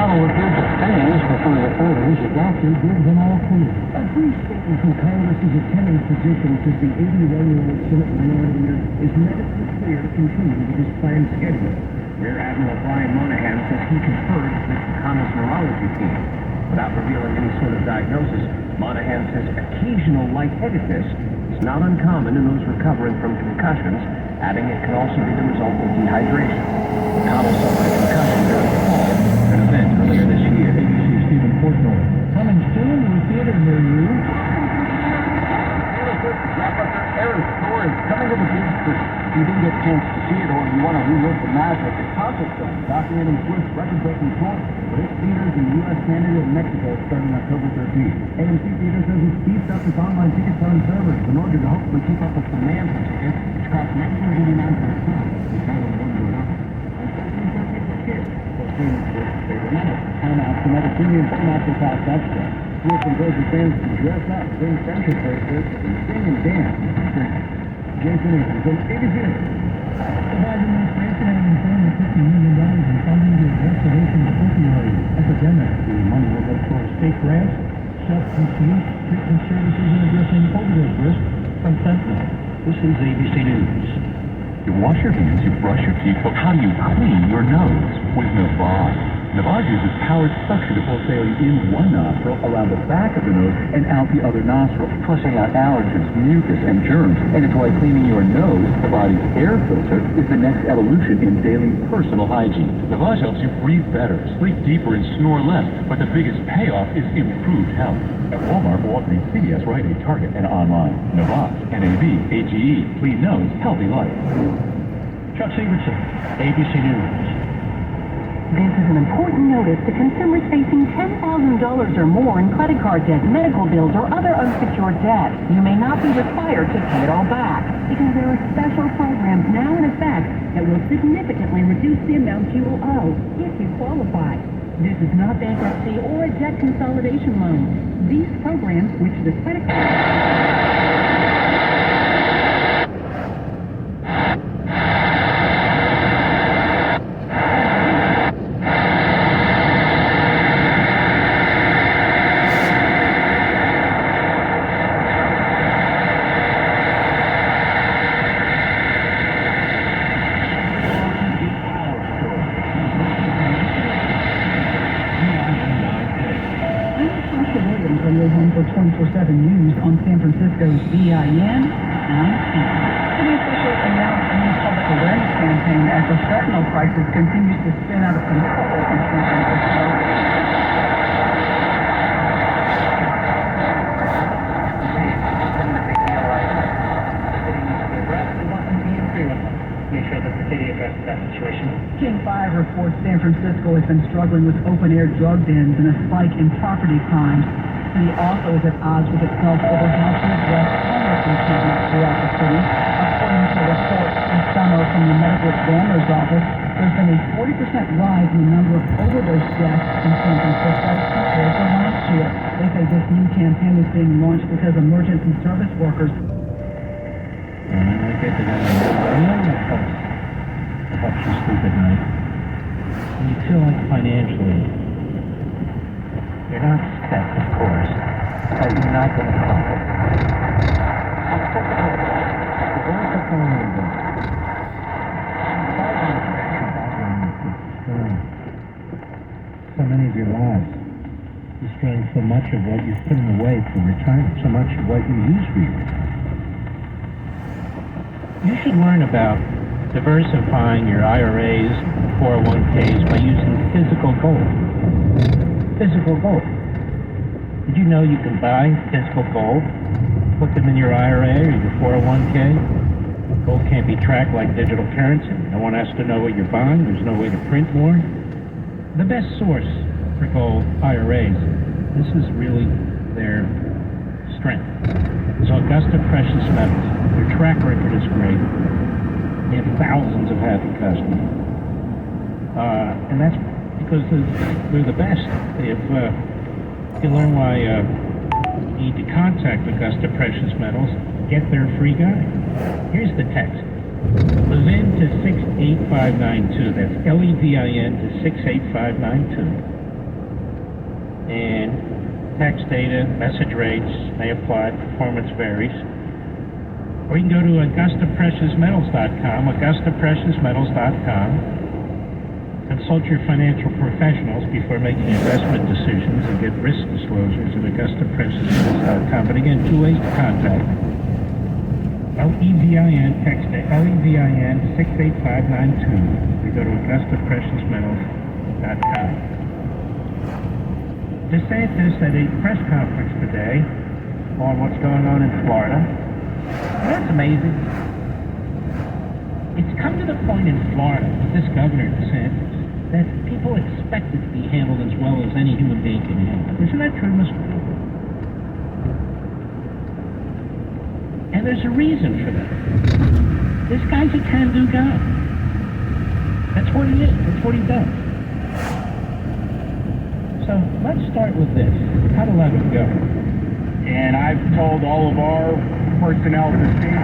Colonel reviewed the scans for some of the photos. The doctor gives them all clear. A brief statement from Congress's attending physician says the 81-year-old Senate Minority Leader is medically clear to continue with his planned schedule. Rear Admiral Brian Moynihan says he conferred with the Commerce neurology team. Without revealing any sort of diagnosis, Moynihan says occasional lightheadedness is not uncommon in those recovering from concussions, adding it can also be the result of dehydration. McConnell suffered a concussion during the fall at an event earlier this year. ABC Stephen Portnoy. Coming soon to a theater near you. Aaron Thor is coming to the big screen. If you didn't get a chance to see it or you want to relive the magic, the concert film documenting Swift's record-breaking tour with its theaters in the U.S., Canada, and Mexico starting October 13th. AMC Theater says it's beefed up its online ticket selling servers in order to hopefully keep up with demand for tickets, which cost $19.89 per ticket. It's not a $1 and $13.50 for kids. For streaming Swift's favorite network. Timeouts and other premium formats will pass that stuff. Swift encourages fans to dress up, bring friendship bracelets, and sing and dance. Jason Abrams from ABC News. The Biden administration has informed $50 million in funding to address the nation's opioid epidemic. The money will go towards state grants, substance use treatment services, and addressing overdose risk from fentanyl. This is ABC News. You wash your hands, you brush your teeth, but how do you clean your nose? With Boulevard. Boulevard uses powered suction to pull saline in one nostril, around the back of the nose, and out the other nostril, flushing out allergens, mucus, and germs. And it's why cleaning your nose, the body's air filter, is the next evolution in daily personal hygiene. Boulevard helps you breathe better, sleep deeper, and snore less. But the biggest payoff is improved health. At Walmart, Walgreens, CVS, Rite Aid, Target, and online. Boulevard, NAB-AGE, clean nose, healthy life. Chuck Severson, ABC News. This is an important notice to consumers facing $10,000 or more in credit card debt, medical bills, or other unsecured debt. You may not be required to pay it all back because there are special programs now in effect that will significantly reduce the amount you will owe if you qualify. This is not bankruptcy or a debt consolidation loan. These programs, which the credit card... For 24/7 News on San Francisco's BIN. City officials announced a new public awareness campaign as the fentanyl crisis continues to spin out of control in San Francisco. Make sure that the city addresses that situation. King 5 reports San Francisco has been struggling with open-air drug dens and a spike in property crimes. The city also is at odds with itself over how to address homeless encampments throughout the city. According to a report this summer from the Medical Examiner's Office, there's been a 40% rise in the number of overdose deaths in San Francisco compared to last year. They say this new campaign is being launched because emergency service workers It helps you sleep at night. And you feel like financially, you're not set, of course, but you're not going to crumble. So many of your lives, you strain so much of what you've put away for retirement, so much of what you use for your retirement. You should learn about diversifying your IRAs, 401ks by using physical gold. Physical gold. Did you know you can buy physical gold, put them in your IRA or your 401k? Gold can't be tracked like digital currency. No one has to know what you're buying. There's no way to print more. The best source for gold IRAs, this is really their strength, is Augusta Precious Metals. Their track record is great. They have thousands of happy customers. And that's because they're the best. You can learn why you need to contact Augusta Precious Metals. Get their free guide. Here's the text. Levin to 68592. That's LEVIN to 68592. and text data, message rates may apply, performance varies. Or you can go to AugustaPreciousMetals.com, AugustaPreciousMetals.com. Consult your financial professionals before making investment decisions and get risk disclosures at AugustaPreciousMetals.com. But again, 2 ways to contact. LEVIN, text to LEVIN 68592. You go to AugustaPreciousMetals.com. DeSantis at a press conference today on what's going on in Florida. And that's amazing. It's come to the point in Florida with this Governor DeSantis that people expect it to be handled as well as any human being can handle it. Isn't that true, Mr. President? And there's a reason for that. This guy's a can-do guy. That's what he is. That's what he does. So let's start with this. How to let him go. And I've told all of our personnel to stay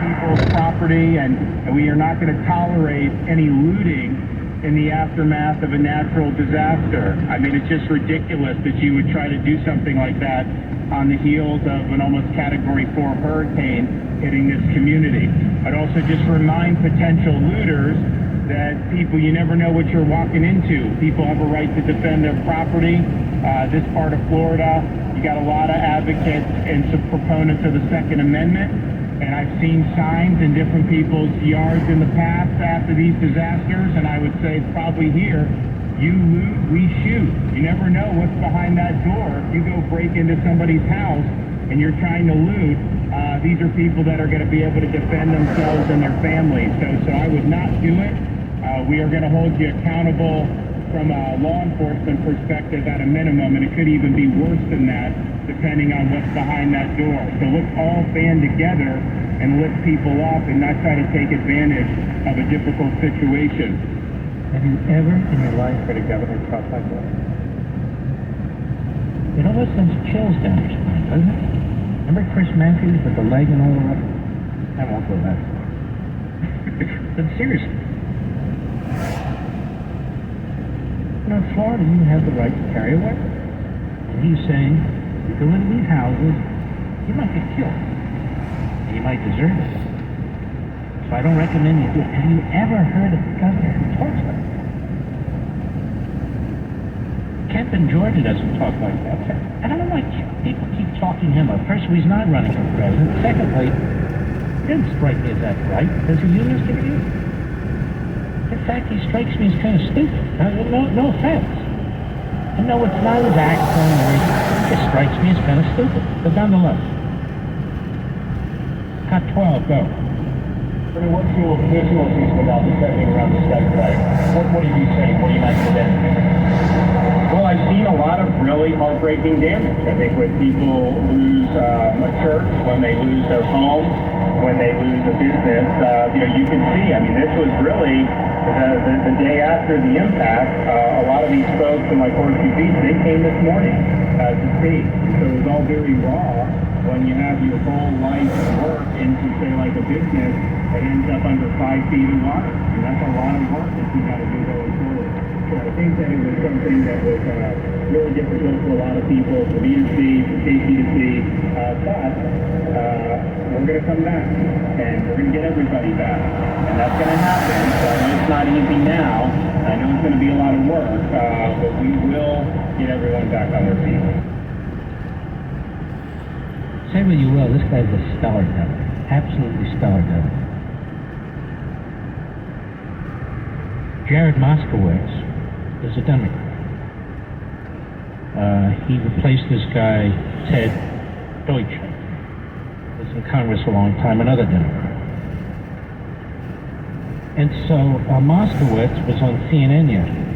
people's property, and we are not going to tolerate any looting in the aftermath of a natural disaster. I mean, it's just ridiculous that you would try to do something like that on the heels of an almost Category 4 hurricane hitting this community. I'd also just remind potential looters that you never know what you're walking into. People have a right to defend their property. This part of Florida, you got a lot of advocates and some proponents of the Second Amendment. And I've seen signs in different people's yards in the past after these disasters, and I would say probably here, you loot, we shoot. You never know what's behind that door. If you go break into somebody's house and you're trying to loot, these are people that are going to be able to defend themselves and their families. So I would not do it. We are going to hold you accountable from a law enforcement perspective at a minimum, and it could even be worse than that, depending on what's behind that door. So let's all band together and lift people up and not try to take advantage of a difficult situation. Have you ever in your life heard a governor talk like that? It almost sends chills down your spine, doesn't it? Remember Chris Matthews with the leg and all of that? I won't go that far. But seriously. In Florida, you have the right to carry a weapon. And he's saying, you go into these houses, you might get killed. And you might deserve it. So I don't recommend you do it. Have you ever heard of a governor who talks like that? Kemp in Georgia doesn't talk like that. I don't know why people keep talking him up. First of all, he's not running for president. Secondly, he doesn't strike me as that bright. Does he use Mr. Hughes? In fact, he strikes me as kind of stupid. No offense. I know it's not his accent or anything. It just strikes me as kind of stupid. But nonetheless. Cut 12, go. What's your personal system about defending around the state right? What do you say? What do you make of that? Well, I've seen a lot of really heartbreaking damage. I think when people lose a church, when they lose their home, when they lose a business, you can see. I mean, this was really the day after the impact. A lot of these folks in like Horseshoe Beach, they came this morning to see. So it was all very raw when you have your whole life work into, say, like a business that ends up under 5 feet of water. And that's a lot of work that you got to do going forward. So I think that it was something that was really difficult for a lot of people, for me to see, for Casey to see. But we're going to come back, and we're going to get everybody back. And that's going to happen. So I know it's not easy now. I know it's going to be a lot of work, but we will get everyone back on their feet. Say what you will, this guy's a stellar governor. Absolutely stellar governor. Jared Moskowitz is a Democrat. He replaced this guy, Ted Deutsch, who was in Congress a long time, another Democrat. And so Moskowitz was on CNN yesterday.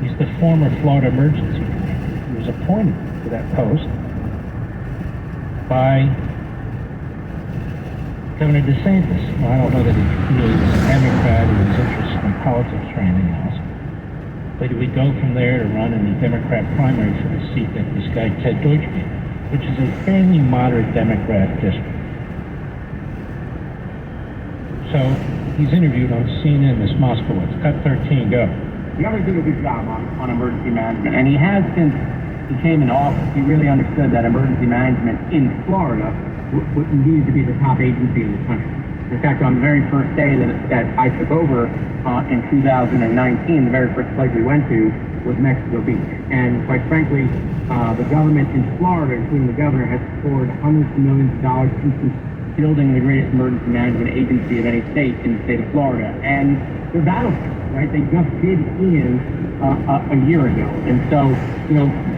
He's the former Florida emergency commissioner. He was appointed to that post by Governor DeSantis. Well, I don't know that he really was a Democrat or was interested in politics or anything else. But he would go from there to run in the Democrat primary for the seat that this guy Ted Deutsch gave, which is a fairly moderate Democrat district. So he's interviewed on CNN, this Moskowitz. Cut 13, go. The governor's doing a good job on emergency management, and he has since he came in office. He really understood that emergency management in Florida needed to be the top agency in the country. In fact, on the very first day that I took over in 2019, the very first place we went to was Mexico Beach. And quite frankly, the government in Florida, including the governor, has poured hundreds of millions of dollars into building the greatest emergency management agency of any state in the state of Florida. And they're battlefield, right? They just did in a year ago. And so,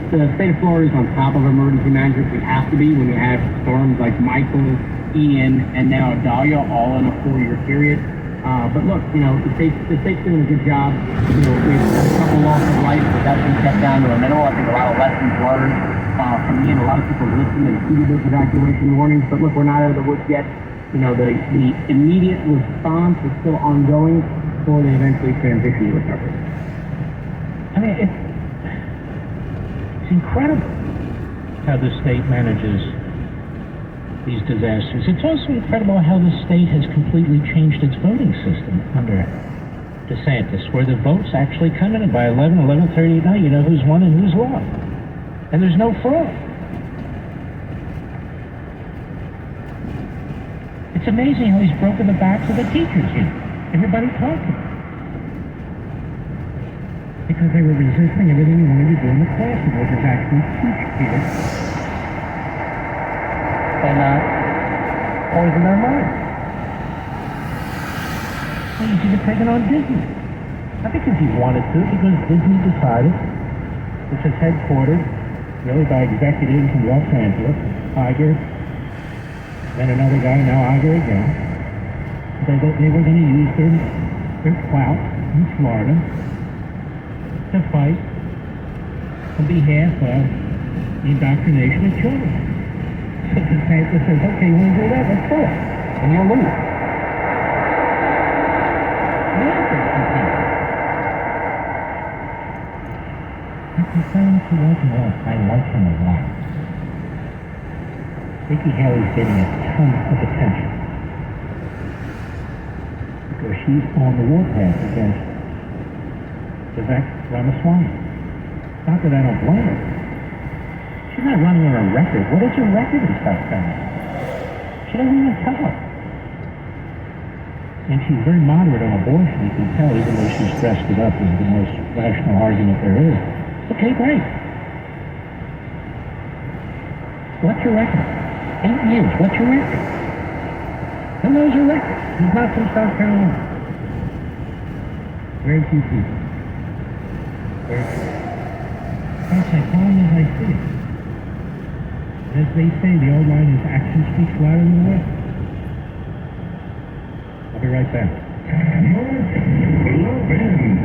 the state of Florida is on top of emergency management. We have to be when you have storms like Michael, Ian, and now Dahlia all in a 4-year period. But look, the state's doing a good job. We've had a couple loss of life, but that's been kept down to a minimal. I think a lot of lessons learned from Ian. A lot of people listened and heeded those evacuation warnings. But look, we're not out of the woods yet. The immediate response is still ongoing before they eventually transition to recovery. I mean, it's incredible how the state manages these disasters. It's also incredible how the state has completely changed its voting system under DeSantis, where the votes actually come in, and by 11:30 at night, you know who's won and who's lost. And there's no fraud. It's amazing how he's broken the backs of the teachers here. Everybody talking. Because they were resisting everything he wanted to do in the classroom, which is actually teach kids and not poison their minds. Well, you should have taken on Disney. Not because he wanted to, because Disney decided, which is headquartered really by executives in Los Angeles, Iger, then another guy, now Iger again, that they were going to use their clout in Florida to fight on behalf of the indoctrination of children. So DeSantis says, okay, you want to do that? Let's do it. And you'll lose. DeSantis wasn't lost. I like him a lot. Nikki Haley's getting a ton of attention because she's on the warpath against Vivek Ramaswamy. Not that I don't blame her. She's not running on a record. What is her record in South Carolina? She doesn't even tell us. And she's very moderate on abortion, you can tell, even though she's dressed it up as the most rational argument there is. Okay, great. What's your record? 8 years. What's your record? Who knows your record? He's not from South Carolina. Very few people. Very few. That's I call him as I see it. As they say, the old line is action speaks louder than words. I'll be right back.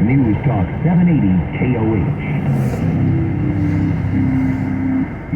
News Talk 780 KOH.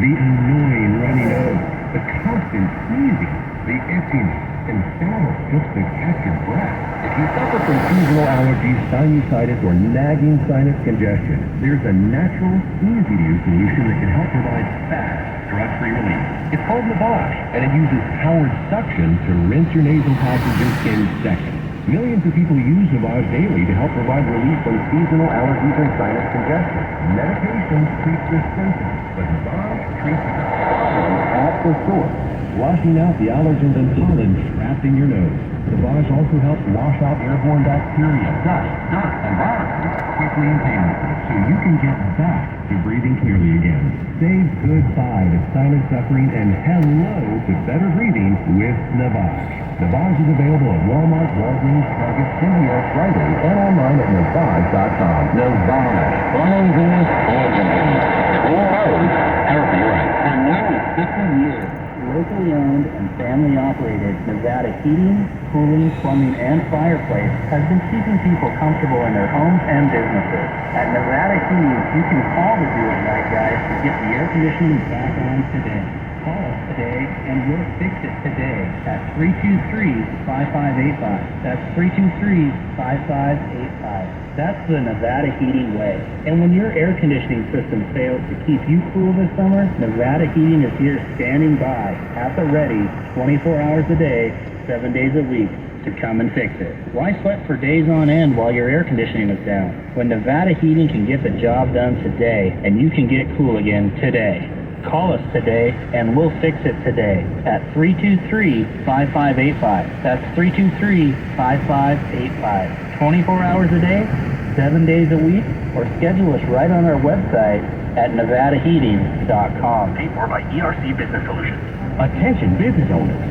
The annoying runny nose, the constant sneezing, the itchiness, and battle just to catch your breath. If you suffer from seasonal allergies, sinusitis, or nagging sinus congestion, there's a natural, easy-to-use solution that can help provide fast, drug-free relief. It's called Navage, and it uses powered suction to rinse your nasal passages in seconds. Millions of people use Navage daily to help provide relief from seasonal allergies and sinus congestion. Medications treat the symptoms, but Navage treats the problem at the source, washing out the allergens and pollen trapped in your nose. Navage also helps wash out airborne bacteria, dust, dirt, and viruses quickly and painlessly, so you can get back to breathing clearly again. Say goodbye to sinus suffering and hello to better breathing with Navage. Navage is available at Walmart, Walgreens, Target, CVS, Rite Aid, and online at Navage.com. Navage. Follow this urgently. Who knows? Therapy right. For nearly 50 years, locally owned and family operated Nevada Heating, Cooling, Plumbing, and Fireplace has been keeping people comfortable in their homes and businesses. At Nevada Heating, you can call the do-it-right guys to get the air conditioning back on today. Call us today and we'll fix it today at 323-5585. That's 323-5585. That's the Nevada Heating way. And when your air conditioning system fails to keep you cool this summer, Nevada Heating is here standing by at the ready 24 hours a day, 7 days a week to come and fix it. Why sweat for days on end while your air conditioning is down? When Nevada Heating can get the job done today, and you can get cool again today. Call us today, and we'll fix it today at 323-5585. That's 323-5585. 24 hours a day, 7 days a week, or schedule us right on our website at nevadaheating.com. Paid for by ERC Business Solutions. Attention business owners.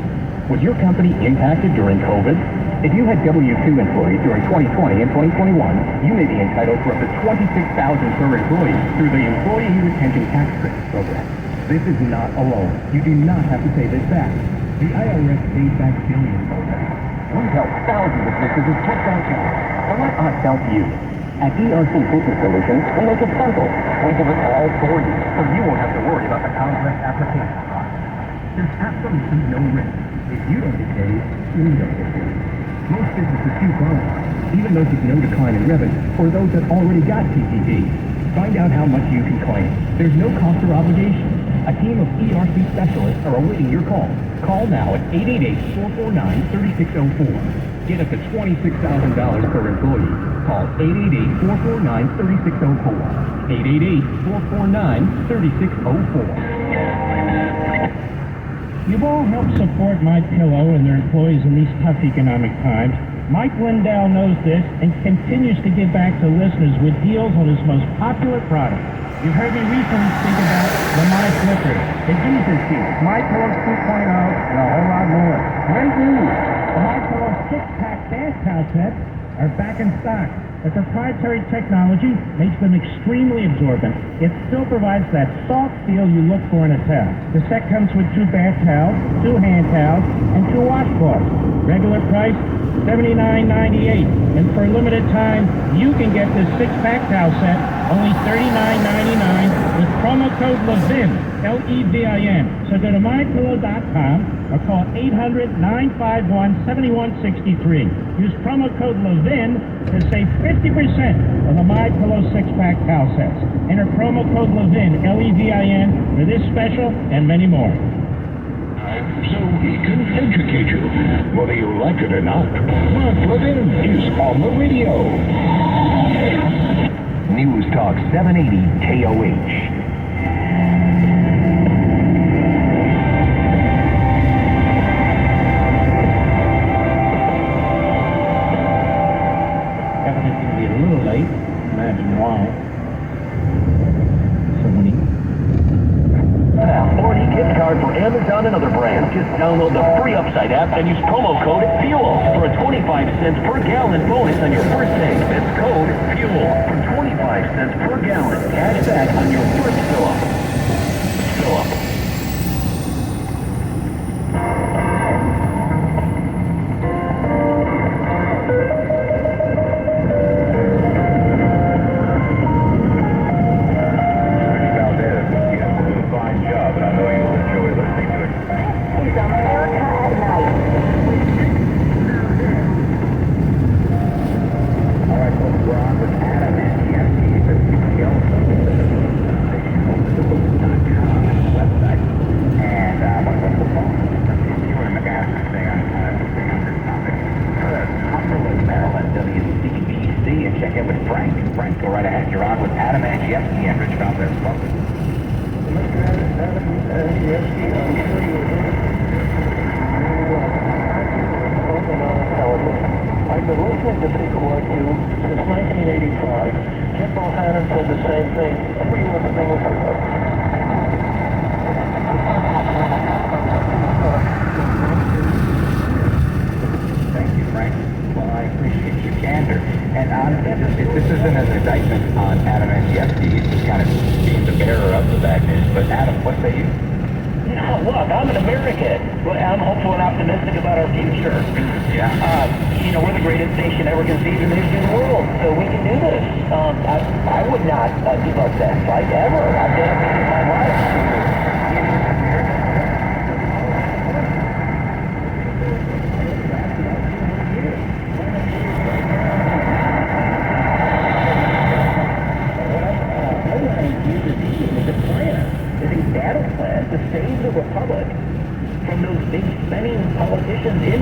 Was your company impacted during COVID? If you had W-2 employees during 2020 and 2021, you may be entitled to up to $26,000 per employee through the Employee Retention Tax Credit Program. This is not a loan. You do not have to pay this back. The IRS pays back billions of dollars. We help thousands of businesses take that chance. So let us help you. At ERC Business Solutions, we make it simple. We do it all for you, so you won't have to worry about the complex application process. There's absolutely no risk. If you don't get paid, we don't get paid. Most businesses do qualify, even those with no decline in revenue, or those that already got PPP. Find out how much you can claim. There's no cost or obligation. A team of ERC specialists are awaiting your call. Call now at 888-449-3604. Get up to $26,000 per employee. Call 888-449-3604. 888-449-3604. You've all helped support My Pillow and their employees in these tough economic times. Mike Lindell knows this and continues to give back to listeners with deals on his most popular product. You've heard me recently speak about the My Flipper, the Jesus Seat, My Pillow 2.0, and a whole lot more. Great news! The My Pillow 6-pack bath towel sets are back in stock. The proprietary technology makes them extremely absorbent. It still provides that soft feel you look for in a towel. The set comes with 2 bath towels, 2 hand towels, and 2 washcloths. Regular price, $79.98. And for a limited time, you can get this 6-pack towel set only $39.99 with promo code LEVIN, L-E-V-I-N. So go to mypillow.com or call 800-951-7163. Use promo code LEVIN to save 50% on the My Pillow 6-pack towel sets. Enter promo code LEVIN, L-E-V-I-N, for this special and many more. So he can educate you, whether you like it or not. Mark Levin is on the radio. News Talk 780 KOH. Everything's going to be a little late. Imagine why. So many. 40 gift card for Amazon and other brands. Just download the free Upside app and use promo code FUEL for a 25 cents per gallon bonus on your first tank. That's code FUEL for 25 cents per gallon cash back on your first fill up.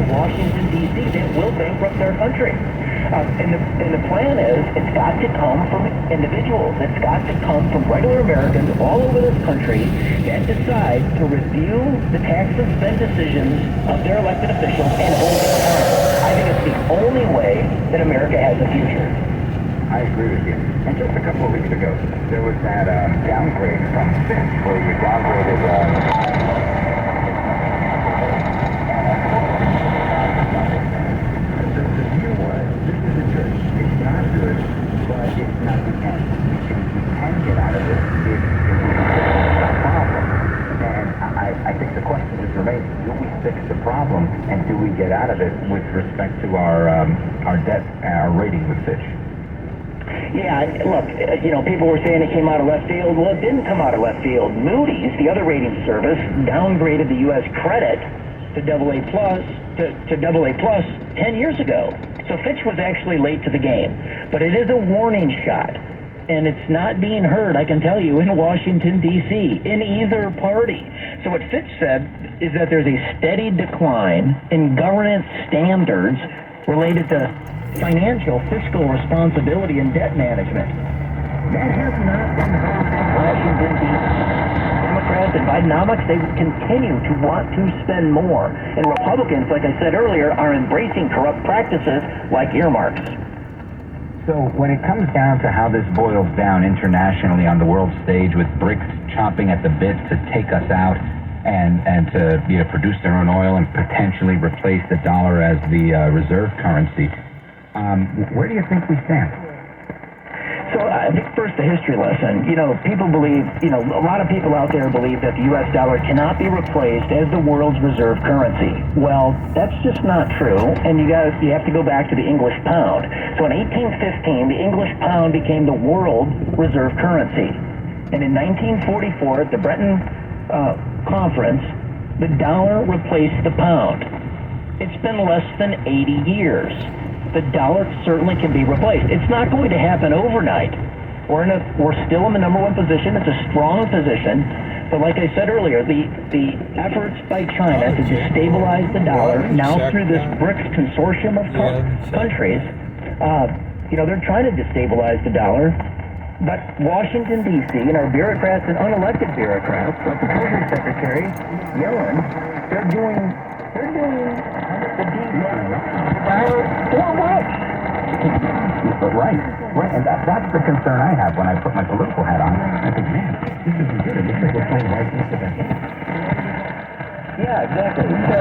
Washington, D.C. that will country. And the plan is, it's got to come from individuals. It's got to come from regular Americans all over this country that decide to review the tax and spend decisions of their elected officials and hold them accountable. I think it's the only way that America has a future. I agree with you. And just a couple of weeks ago, there was that downgrade from Fitch, where you downgraded the view was, this isn't good. It's not good, but it's not the end. If we can get out of this, if we can fix the problem. And I think the question just remains, do we fix the problem, and do we get out of it with respect to our debt, our rating with Fitch? Yeah, look, people were saying it came out of left field. Well, it didn't come out of left field. Moody's, the other rating service, downgraded the U.S. credit to AA plus to AA plus 10 years ago. So Fitch was actually late to the game. But it is a warning shot, and it's not being heard, I can tell you, in Washington, D.C., in either party. So what Fitch said is that there's a steady decline in governance standards related to financial, fiscal responsibility and debt management. That has not been heard in Washington, D.C. Democrats and Bidenomics, they continue to want to spend more. And Republicans, like I said earlier, are embracing corrupt practices like earmarks. So when it comes down to how this boils down internationally on the world stage, with BRICS chomping at the bit to take us out and to produce their own oil and potentially replace the dollar as the reserve currency, where do you think we stand? So I think first the history lesson. People believe, a lot of people out there believe that the U.S. dollar cannot be replaced as the world's reserve currency. Well, that's just not true, and you have to go back to the English pound. So in 1815, the English pound became the world reserve currency. And in 1944, at the Bretton Conference, the dollar replaced the pound. It's been less than 80 years. The dollar certainly can be replaced. It's not going to happen overnight. We're still in the number one position. It's a strong position. But like I said earlier, the efforts by China to destabilize the dollar, now through this BRICS consortium of countries, they're trying to destabilize the dollar. But Washington, D.C., and our bureaucrats and unelected bureaucrats, like the Treasury Secretary, Yellen, they're doing the deed for what? Right, and that's the concern I have when I put my political hat on. I think, man, this isn't good. It looks like we're playing right into the game. Yeah, exactly. So,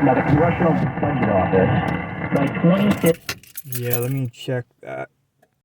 now the Congressional Budget Office, by 2050... Yeah, let me check that.